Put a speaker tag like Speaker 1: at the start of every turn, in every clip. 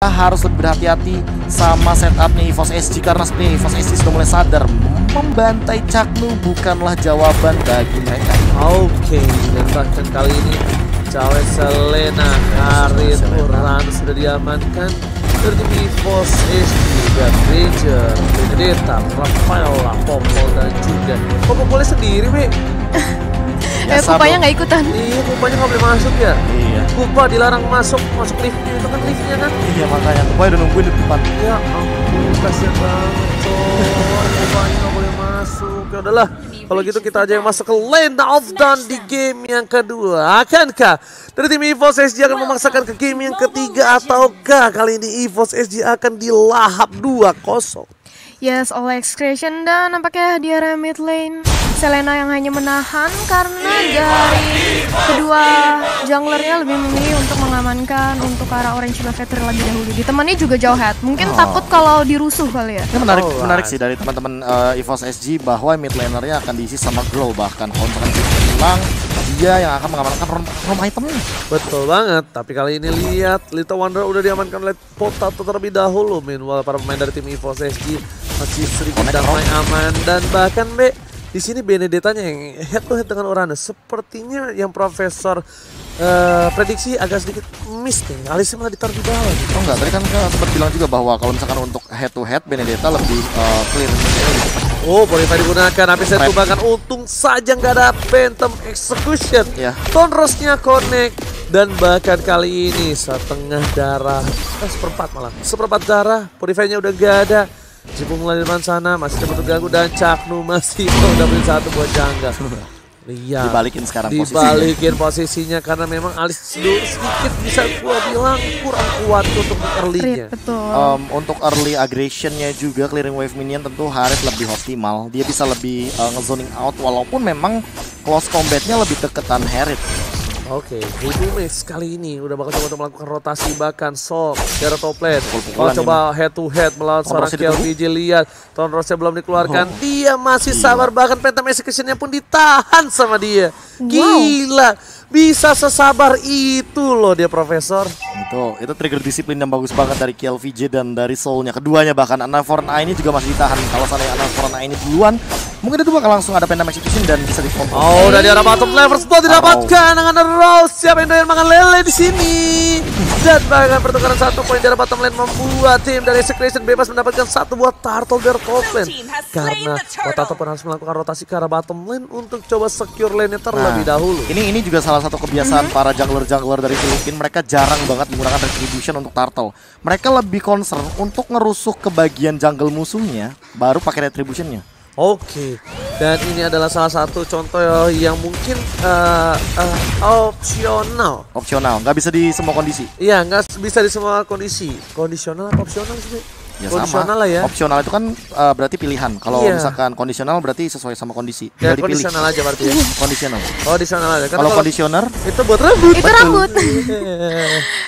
Speaker 1: harus lebih berhati-hati sama setupnya EVOS SG karena sebenarnya EVOS SG sudah mulai sadar membantai Caknu bukanlah jawaban bagi mereka.
Speaker 2: Oke, dan bahkan kali ini Cawe Selena, Karin, Uran sudah diamankan dari tim EVOS SG dan Ranger, Benedetta, Rafaela, Popol dan juga Popolnya sendiri, Be.
Speaker 3: Pupanya nggak ikutan.
Speaker 2: Iya, Pupanya nggak boleh masuk ya.
Speaker 1: Iya.
Speaker 2: Pupa dilarang masuk liftnya, itu kan liftnya kan.
Speaker 1: Iya makanya Pupanya udah nungguin di depan.
Speaker 2: Ya ampun, kasihan banget coy. Pupanya nggak boleh masuk. Ya udahlah, kalau gitu kita aja yang masuk ke Land of Dawn di game yang kedua. Akankah dari tim EVOS SG akan memaksakan ke game yang ketiga ataukah kali ini EVOS SG akan dilahap 2-0?
Speaker 3: Yes, oleh Excretion dan nampaknya di area mid lane Selena yang hanya menahan karena dari kedua junglernya lebih memilih untuk mengamankan untuk arah Orange Buffet terlebih dahulu. Ditemani juga Jauhead. Mungkin takut kalau dirusuh kali ya.
Speaker 1: Ini menarik sih dari teman-teman EVOS SG bahwa mid lanernya akan diisi sama Grow, bahkan kalau misalkan hilang dia yang akan mengamankan roam itemnya.
Speaker 2: Betul banget, tapi kali ini lihat Little Wonder udah diamankan oleh Potato terlebih dahulu. Meanwhile para pemain dari tim EVOS SG masih sedikit damai aman dan bahkan di sini Benedettanya yang head to head dengan Uranus. Sepertinya yang Profesor prediksi agak sedikit miss nih. Alisnya malah ditaruh di bawah gitu.
Speaker 1: Oh enggak, tadi kan sempat bilang juga bahwa kalau misalkan untuk head to head Benedetta lebih clear.
Speaker 2: Oh, Bonify digunakan, habis itu bahkan untung saja nggak ada Phantom Execution.
Speaker 1: Ya.
Speaker 2: Tonrosnya connect dan bahkan kali ini setengah darah, seperempat malah, seperempat darah. Bonify-nya udah gak ada. Jipung mulai di depan sana, masih dapat terganggu dan Caknu masih udah beli satu buat jangga. Iya.
Speaker 1: Dibalikin sekarang
Speaker 2: Dibalikin posisinya karena memang Alis sedikit bisa gua bilang kurang kuat untuk early-nya.
Speaker 3: Betul.
Speaker 1: Untuk early aggressionnya juga clearing wave minion tentu Harith lebih optimal. Dia bisa lebih ngezoning out walaupun memang close combatnya lebih deketan Harith.
Speaker 2: Oke, Voodoo Mage kali ini udah bakal coba untuk melakukan rotasi bahkan Sol dari top lane. Kalau coba head to head melawan seorang KLPJ, lihat Tonrosnya belum dikeluarkan. Dia masih sabar, bahkan Phantom Execution-nya pun ditahan sama dia. Gila, bisa sesabar itu loh dia Profesor.
Speaker 1: Itu trigger disiplin yang bagus banget dari KLVJ dan dari Soul-nya. Keduanya bahkan Anaforna ini juga masih ditahan. Kalau seandainya Anaforna ini duluan, mungkin itu bakal langsung ada Phantom Execution dan bisa dikontrol.
Speaker 2: Oh, udah di arah bottom level spot didapatkan dengan Rose. Siapa yang doyan makan lele di sini? Dan bahkan pertukaran 1 poin di arah bottom lane membuat tim dari Secretion bebas mendapatkan 1 buah turtle dari top lane. Karena Potato pun harus melakukan rotasi ke arah bottom lane untuk coba secure lane-nya terlebih dahulu.
Speaker 1: Ini juga salah satu kebiasaan para jungler-jungler dari Filipina. Mereka jarang banget menggunakan retribution untuk turtle. Mereka lebih concern untuk ngerusuh ke bagian jungle musuhnya, baru pakai retributionnya.
Speaker 2: Oke, dan ini adalah salah satu contoh yang mungkin opsional.
Speaker 1: Opsional, nggak bisa di semua kondisi.
Speaker 2: Iya, nggak bisa di semua kondisi. Kondisional atau opsional sih?
Speaker 1: Ya
Speaker 2: kondisional
Speaker 1: sama.
Speaker 2: lah ya.
Speaker 1: Opsional itu kan berarti pilihan. Kalau misalkan kondisional berarti sesuai sama kondisi.
Speaker 2: Ya, kondisional aja berarti ya.
Speaker 1: Kondisional.
Speaker 2: Kondisional aja.
Speaker 1: Kalau kondisioner
Speaker 2: itu buat rambut.
Speaker 3: Itu rambut.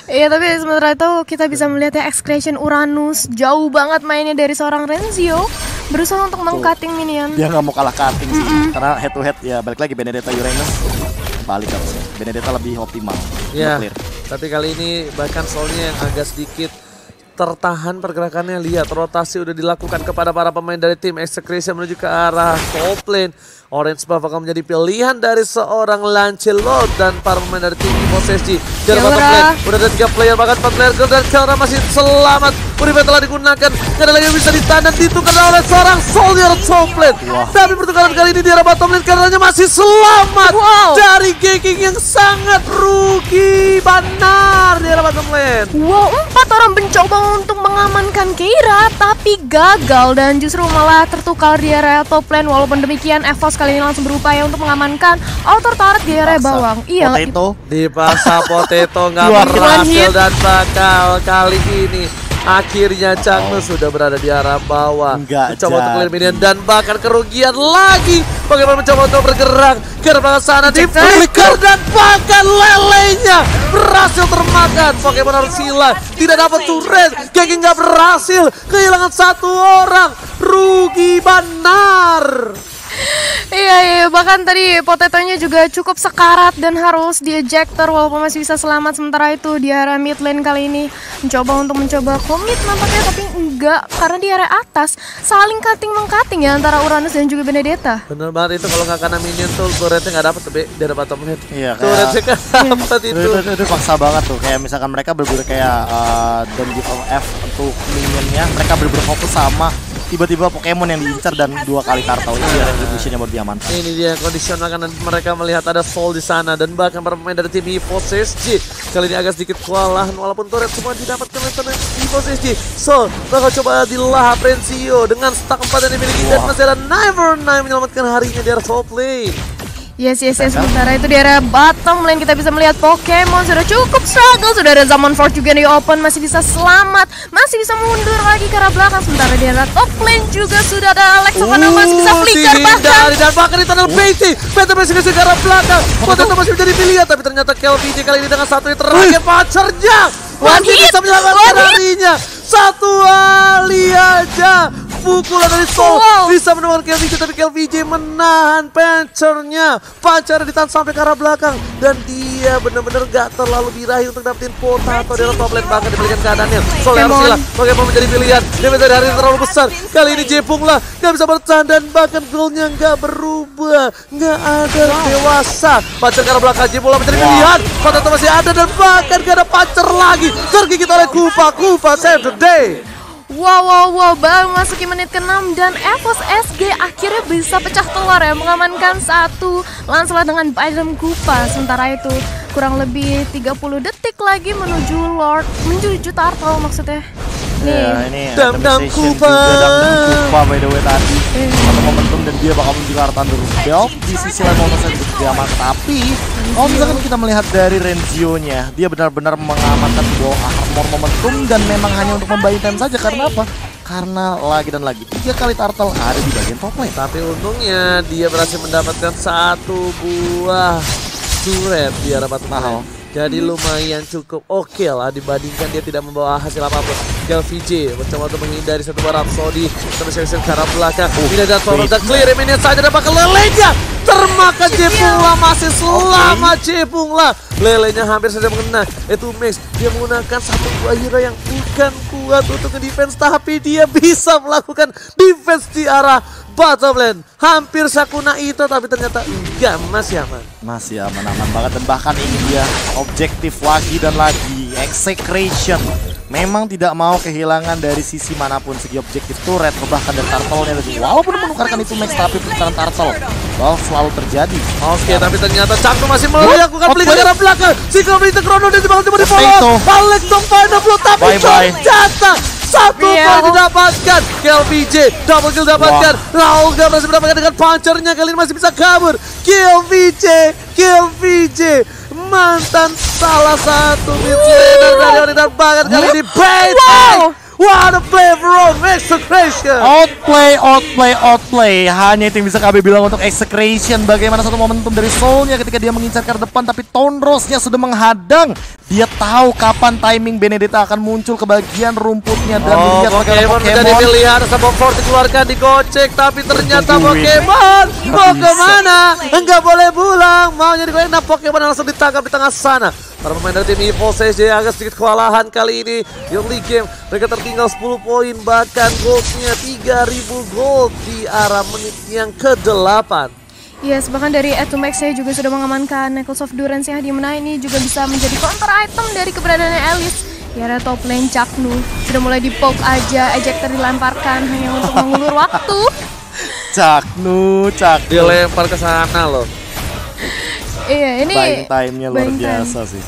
Speaker 3: Iya, tapi sementara itu kita bisa melihat ya Excretion Uranus jauh banget mainnya dari seorang Renzio, berusaha untuk meng-cutting minion.
Speaker 1: Dia nggak mau kalah cutting sih, karena head to head ya balik lagi Benedetta Uranus balik harusnya. Benedetta lebih optimal.
Speaker 2: Ya. Tapi kali ini bahkan soalnya yang agak sedikit tertahan pergerakannya. Lihat rotasi udah dilakukan kepada para pemain dari tim Execution menuju ke arah top lane. Orange buff akan menjadi pilihan dari seorang Lancelot dan para pemain dari tim EVOS SG. Dari bottom lane udah ada 3 player, bahkan 4 player dan Kelra masih selamat. Uribet telah digunakan, gak ada lagi yang bisa ditahan dan ditukar oleh seorang soldier top lane. Tapi pertukaran kali ini di arah bottom lane karena masih selamat dari Geking yang sangat rugi benar di arah bottom lane.
Speaker 3: Wow, 4 orang mencoba untuk mengamankan Keira tapi gagal dan justru malah tertukar di area top lane. Walaupun demikian EVOS kali ini langsung berupaya untuk mengamankan outer turret di area bawang. Iya,
Speaker 1: Potato
Speaker 2: dipaksa Potato nggak berhasil dan bakal kali ini akhirnya Caknu sudah berada di arah bawah. Mencoba untuk clear minion dan bahkan kerugian lagi. Bagaimana mencoba untuk bergerak ke arah sana di flicker dan bahkan lelenya berhasil termakan. Pokemon Arsila tidak dapat turret. Geki nggak berhasil, kehilangan 1 orang. Rugi benar.
Speaker 3: Iya, bahkan tadi Potatonya juga cukup sekarat dan harus di-ejector walaupun masih bisa selamat. Sementara itu di area mid lane kali ini mencoba komit nampaknya, tapi enggak, karena di area atas saling cutting-mengcutting ya antara Uranus dan juga Benedetta.
Speaker 2: Bener banget itu, kalau nggak kena minion tuh turretnya nggak dapet tuh di area bottom lane.
Speaker 1: Iya,
Speaker 2: Turretnya nggak dapet itu.
Speaker 1: Itu paksa banget tuh. Kayak misalkan mereka berburu kayak don't give a F untuk minionnya, mereka berburu fokus sama tiba-tiba Pokemon yang diincar dan 2 kali turtle itu ya retributionnya baru diamankan.
Speaker 2: Ini dia kondisional karena mereka melihat ada Soul di sana, dan bahkan para pemain dari tim EVO CSG kali ini agak sedikit kewalahan walaupun turret semua didapatkan oleh tim EVO CSG. Soul bakal coba dilahap Renzio dengan stack 4 yang dimiliki dan masih ada Never9 menyelamatkan harinya di area top lane.
Speaker 3: Yes. Sementara itu di area bottom lane kita bisa melihat Pokemon sudah cukup struggle. Sudah ada Zaman Fort juga di open, masih bisa selamat, masih bisa mundur lagi ke arah belakang. Sementara di area top lane juga sudah ada Alex Ovanova, masih bisa flicker bahkan.
Speaker 2: Dan bahkan di tunnel PT masih ke arah belakang. Potato masih menjadi pilihan, tapi ternyata KLPJ kali ini dengan satu yang terakhir pacarnya masih bisa menyelamatkan harinya. Satu kali aja pukulan dari Soul bisa menemukan KLPJ, tapi KLPJ menahan pancernya. Pancernya ditahan sampai ke arah belakang, dan dia benar-benar gak terlalu birahi untuk dapetin Potato di top lane. Bahkan diberikan keadaannya Soul harus hilang, Pokemon menjadi pilihan. Dia menjadi hari yang terlalu besar. Kali ini Jepung lah gak bisa bertahan, dan bahkan goalnya gak berubah, gak ada dewasa. Pancer ke arah belakang, Jepung lah menjadi pilihan. Potato masih ada, dan bahkan gak ada pancer lagi. Tergigit oleh Kupa save the day.
Speaker 3: Wow, baru masuki menit ke-6 dan EVOS SG akhirnya bisa pecah telur ya, mengamankan satu Lancelot dengan Bidem Kupa. Sementara itu kurang lebih 30 detik lagi menuju Turtle maksudnya.
Speaker 1: Ini
Speaker 2: Dam Kupa
Speaker 1: by the way tadi satu momentum, dan dia bakal menuju ke arah Thunder Belt. Di sisi lain momentum juga diaman, tapi kalau misalkan kita melihat dari Renzio-nya, dia benar-benar mengamankan sebuah armor momentum dan memang hanya untuk membuy time saja. Karena apa? Karena lagi dan lagi 3 kali turtle ada di bagian top lane.
Speaker 2: Tapi untungnya dia berhasil mendapatkan satu buah turret di arah batu mahal. Jadi lumayan cukup oke lah dibandingkan dia tidak membawa hasil apapun. KLPJ mencoba untuk menghindari satu buah Rhapsody, terus ke arah belakang. Tidak ada Torrent dan clear ini saja, dan bakal lelenya termakan Jepung lah, masih selamat Jepung lah. Lelenya hampir saja mengena. Itu Max, dia menggunakan satu buah hero yang bukan kuat untuk nge-defense, tapi dia bisa melakukan defense di arah bottom lane. Hampir Sakuna itu, tapi ternyata enggak, masih aman.
Speaker 1: Masih aman-aman banget, dan bahkan ini dia objektif lagi dan lagi. Execration memang tidak mau kehilangan dari sisi manapun segi objektif turret, bahkan dari turtle-nya tadi. Walaupun menukarkan itu Max, tapi penukaran turtle selalu terjadi.
Speaker 2: Oke, tapi ternyata Cakno masih melakukan beli ke arah belakang. Sikap itu Krono dan tiba-tiba di follow. Alex dong final blow, tapi ternyata satu poin didapatkan. KLPJ double kill dapatkan. Raul gak berhasil mendapatkan dengan punchernya, kali ini masih bisa kabur. KLPJ mantan salah satu mid laner dari Ori, dan bahkan kali ini bait. What a play from Execration.
Speaker 1: Outplay. Hanya itu yang bisa KB bilang untuk Execration. Bagaimana satu momentum dari Soul-nya ketika dia mengincar ke depan, tapi Tonrosnya sudah menghadang. Dia tahu kapan timing Benedetta akan muncul ke bagian rumputnya, dan melihat
Speaker 2: Pokemon menjadi pilihan. Sabok Fort dikeluarkan, digocek, tapi ternyata Pokemon mau kemana? Enggak boleh pulang, maunya digocek. Nah, Pokemon langsung ditangkap di tengah sana. Para pemain dari tim EVO CSG agak sedikit kewalahan kali ini di early game. Mereka tertinggal 10 poin, bahkan goldnya 3000 gold di arah menit yang ke-8.
Speaker 3: Yes, bahkan dari Max saya juga sudah mengamankan Necklace of Durance yang dimana ini juga bisa menjadi counter item dari keberadaannya Alice. Di area top lane Caknu sudah mulai di-poke aja, ejector dilemparkan hanya untuk mengulur waktu.
Speaker 1: Caknu.
Speaker 2: Dilempar ke sana loh.
Speaker 3: Iya, ini
Speaker 1: buying time-nya luar biasa sih.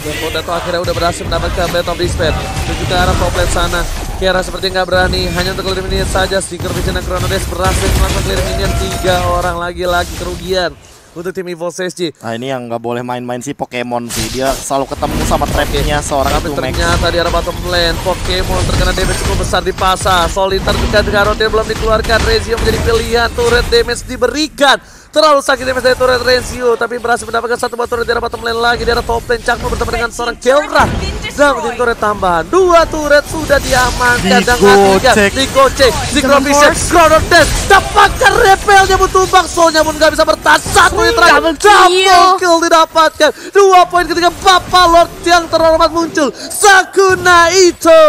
Speaker 2: Dan Potato akhirnya udah berhasil mendapatkan Blade of Despair. Menuju ke arah top lane sana. Kiara seperti nggak berani, hanya untuk clear minion saja. Sticker Vision dan Chronodes berhasil melakukan clear minion. 3 orang lagi kerugian untuk tim EVO CSG.
Speaker 1: Nah, ini yang nggak boleh main-main sih Pokemon sih. Dia selalu ketemu sama trapnya seorang
Speaker 2: tapi ternyata di arah bottom lane Pokemon terkena damage cukup besar di pasar. Solitaire dekat dengan Rotier belum dikeluarkan. Rezio menjadi pilihan, turret damage diberikan. Terlalu sakit damage dari turret Renzio, tapi berhasil mendapatkan satu buah turret di arah bottom lane lagi. Di arah top lane Cakmo bertemu dengan seorang Keldra. dapetin turret tambahan. 2 turret sudah diamankan dan digocek. Zikrovision, Grounded Dash, dapatkan repelnya butuh bang. Soulnya pun gak bisa bertahan. Satu yang terakhir, double kill didapatkan. 2 poin ketika Bapak Lord yang terhormat muncul, Sakuna Ito.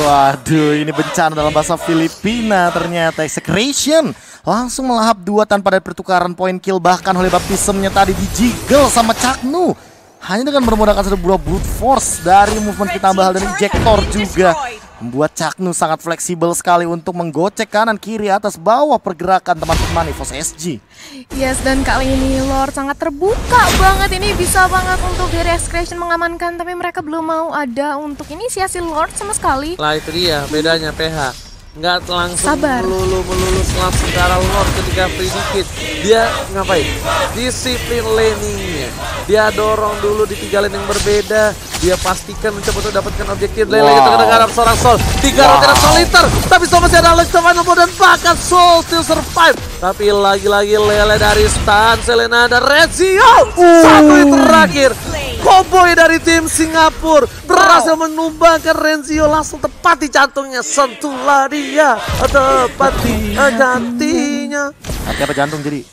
Speaker 1: Waduh, ini bencana dalam bahasa Filipina ternyata. Execration langsung melahap 2 tanpa ada pertukaran poin kill, bahkan oleh baptismnya tadi dijiggle sama Chaknu. Hanya dengan bermodalkan sebuah brute force dari movement tambah dan injektor juga membuat Chaknu sangat fleksibel sekali untuk menggocek kanan, kiri, atas, bawah pergerakan teman-teman EVOS SG.
Speaker 3: Yes, dan kali ini Lord sangat terbuka banget. Ini bisa banget untuk dari Excretion mengamankan, tapi mereka belum mau ada untuk inisiasi Lord sama sekali.
Speaker 2: Lah itu dia bedanya PH. Nggak langsung
Speaker 3: Sabar.
Speaker 2: melulu langsung ke arah Lord ketika free dikit. Dia ngapain? Disiplin laningnya. Dia dorong dulu di 3 lane yang berbeda. Dia pastikan mencoba untuk dapatkan objektif. Lele kita kena garap seorang Soul. 3 rotation soliter. Tapi Soul masih ada Alex Stefano dan bahkan Soul still survive. Tapi lagi-lagi Lele dari stun. Selena dan Rezio. Satu yang terakhir. Cowboy dari tim Singapura berhasil menumbangkan Renzio langsung tepat di jantungnya. Sentuhlah dia, tepat di jantinya.
Speaker 1: Hati apa jantung jadi?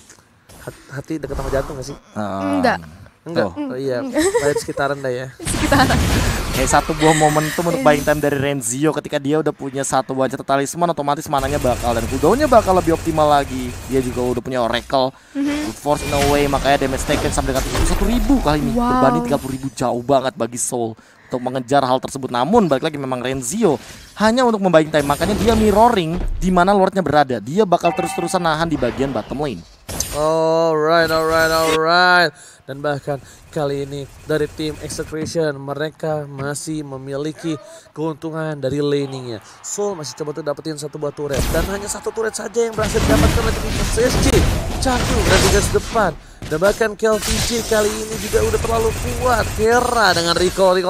Speaker 2: Hati dekat sama jantung gak sih?
Speaker 3: Enggak.
Speaker 2: Enggak. Oh iya, kayak sekitaran dah ya.
Speaker 3: Sekitaran.
Speaker 1: Kayak satu buah momentum untuk buying time dari Renzio. Ketika dia udah punya satu wajah talisman, otomatis mananya bakal dan cooldownnya bakal lebih optimal lagi. Dia juga udah punya Oracle, Brute Force in a way, makanya damage taken sampai dengan 71.000 kali ini. Berbanding 30.000 jauh banget bagi Soul untuk mengejar hal tersebut. Namun balik lagi memang Renzio hanya untuk membuying time, makanya dia mirroring di mana Lordnya berada. Dia bakal terus-terusan nahan di bagian bottom lane.
Speaker 2: Alright. Dan bahkan kali ini dari tim Execration mereka masih memiliki keuntungan dari laningnya. Soul masih coba untuk dapetin 1 buah turret dan hanya 1 turret saja yang berhasil didapatkan oleh tim SSG. Chaknu berada di garis depan. Dan bahkan KLVJ kali ini juga udah terlalu kuat. Kera dengan recall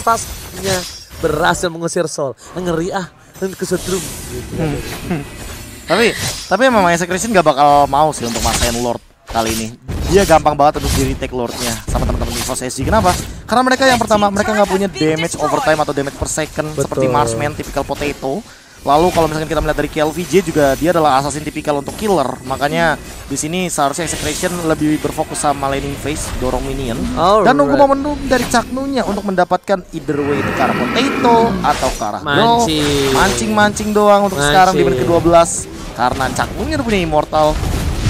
Speaker 2: tasnya berhasil mengusir Soul. Ngeri dan kesetrum gitu.
Speaker 1: Tapi memang Execration gak bakal mau sih untuk masain Lord kali ini. Dia gampang banget untuk di retake Lordnya sama teman-teman EVOS SG. Kenapa? Karena mereka yang pertama, mereka nggak punya damage overtime atau damage per second.
Speaker 2: Betul.
Speaker 1: Seperti Marksman, typical potato. Lalu kalau misalkan kita melihat dari KLVJ juga, dia adalah assassin tipikal untuk killer. Makanya di sini seharusnya Execration lebih berfokus sama laning phase, dorong minion, dan nunggu momentum dari Chaknunya untuk mendapatkan either way itu ke arah potato atau ke arah mancing doang untuk sekarang di menit ke-12. Karena Chaknunya udah punya immortal,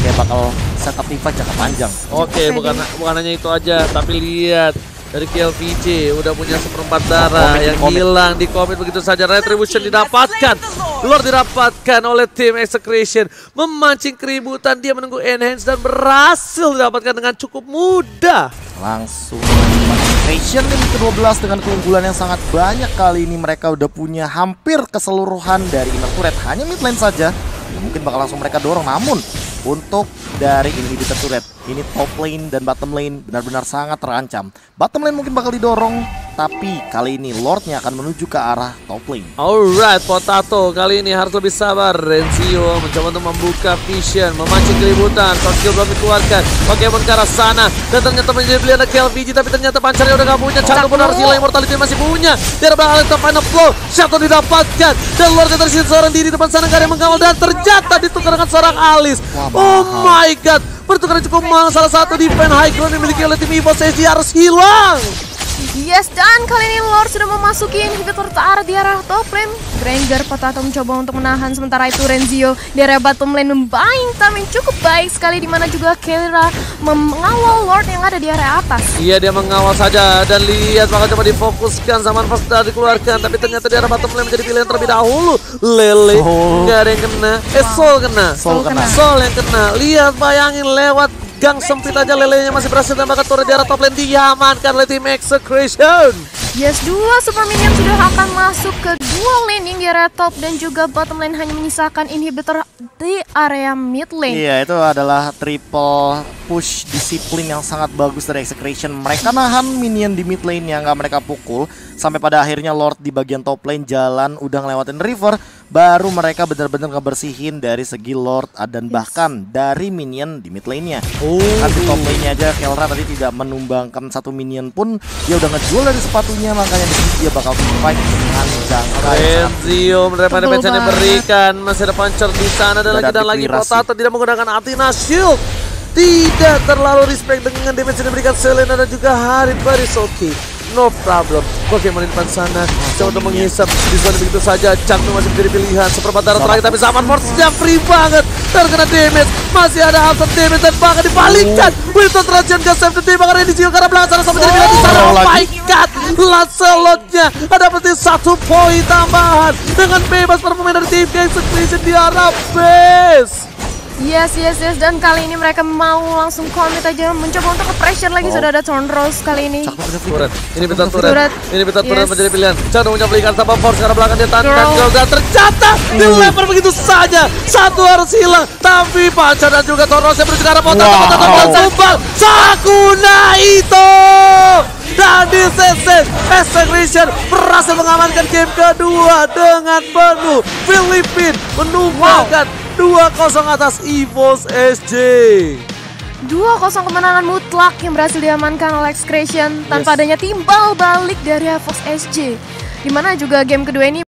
Speaker 1: kayak bakal setup tim fight jangka panjang.
Speaker 2: Oke, bukan hanya itu aja, tapi lihat dari KLVJ udah punya 1/4 darah yang hilang di komit begitu saja. Retribution didapatkan, Lord didapatkan oleh tim Execration, memancing keributan. Dia menunggu enhance dan berhasil didapatkan dengan cukup mudah.
Speaker 1: Langsung Execration di menit ke-12 dengan keunggulan yang sangat banyak. Kali ini mereka udah punya hampir keseluruhan dari inner turret, hanya mid lane saja. Mungkin bakal langsung mereka dorong, namun untuk dari inhibitor turret ini top lane dan bottom lane benar-benar sangat terancam. Bottom lane mungkin bakal didorong, tapi kali ini Lordnya akan menuju ke arah top lane.
Speaker 2: Alright, Potato kali ini harus lebih sabar. Renzio mencoba untuk membuka vision, memancing keributan. Short kill belum dikeluarkan, Pokemon ke arah sana, dan ternyata menjadi pilihan KLVJ, tapi ternyata pancarnya udah gak punya. Chaknu pun harus hilang, immortality masih punya. Dia bakal ke final flow, Shadow didapatkan, dan Lordnya tersisa seorang diri depan sana, gak ada yang mengawal, dan ternyata ditukar dengan seorang Alice. Oh my god, pertukaran cukup mahal. Salah satu defense high ground yang dimiliki oleh tim EVOS SG harus hilang.
Speaker 3: Yes, dan kali ini Lord sudah memasuki inhibitor di arah top lane. Granger Potato mencoba untuk menahan, sementara itu Renzio di area bottom lane membuying time yang cukup baik sekali, dimana juga Kera mengawal Lord yang ada di area atas.
Speaker 2: Iya, dia mengawal saja dan lihat bakal coba difokuskan, zaman first sudah dikeluarkan, tapi ternyata di area bottom lane menjadi pilihan terlebih dahulu. Lele nggak ada yang kena, Soul kena. Soul yang kena. Lihat, bayangin lewat gang sempit aja Lelenya masih berhasil menembakkan turret di arah top lane, diamankan oleh tim Execration.
Speaker 3: Yes, 2 super minion sudah akan masuk ke dual laning di area top, dan juga bottom lane hanya menyisakan inhibitor di area mid lane.
Speaker 1: Iya, itu adalah triple push disiplin yang sangat bagus dari Execration. Mereka nahan minion di mid lane yang nggak mereka pukul, sampai pada akhirnya Lord di bagian top lane jalan udah ngelewatin river, baru mereka benar-benar ngebersihin dari segi Lord dan bahkan dari minion di mid lane-nya. Kan di top lane-nya aja Kelra tadi tidak menumbangkan satu minion pun, dia udah ngejual dari sepatunya, makanya di sini dia bakal fight dengan jangkai.
Speaker 2: Renzio menerima damage yang diberikan, masih ada puncher di sana dan lagi Potato tidak menggunakan Athena Shield. Tidak terlalu respect dengan damage yang diberikan Selena dan juga Harit, but it's okay. No problem. Pokemon di depan sana coba untuk menghisap di zona begitu saja. Jantung masih menjadi pilihan. Seperempat darah terakhir tapi Zaman Force-nya free banget. Terkena damage. Masih ada alter damage dan bahkan dibalikkan. Wilton Trajan gak save the day. Bahkan Renizio karena belakang sana sama jadi pilihan di sana. Oh my god. Lancelot-nya ada berarti 1 poin tambahan. Dengan bebas para pemain dari tim Execution di arah base.
Speaker 3: Yes, dan kali ini mereka mau langsung commit aja, mencoba untuk ke-pressure lagi. Sudah ada Turn Rose kali ini.
Speaker 2: Ini bentar turret. Ini bentar turret menjadi pilihan. Jangan punya belikan sama Force karena belakang dia tahan dan juga ternyata dilempar begitu saja. Satu harus hilang, tapi Panca dan juga Turn Rose yang menuju ke arah Potato tumbang. Sakuna itu dan di sesi Execution berhasil mengamankan game kedua dengan penuh. Filipina menumbangkan 2-0 atas EVOS SJ.
Speaker 3: 2-0 kemenangan mutlak yang berhasil diamankan oleh Execution tanpa adanya timbal balik dari EVOS SJ. Dimana juga game kedua ini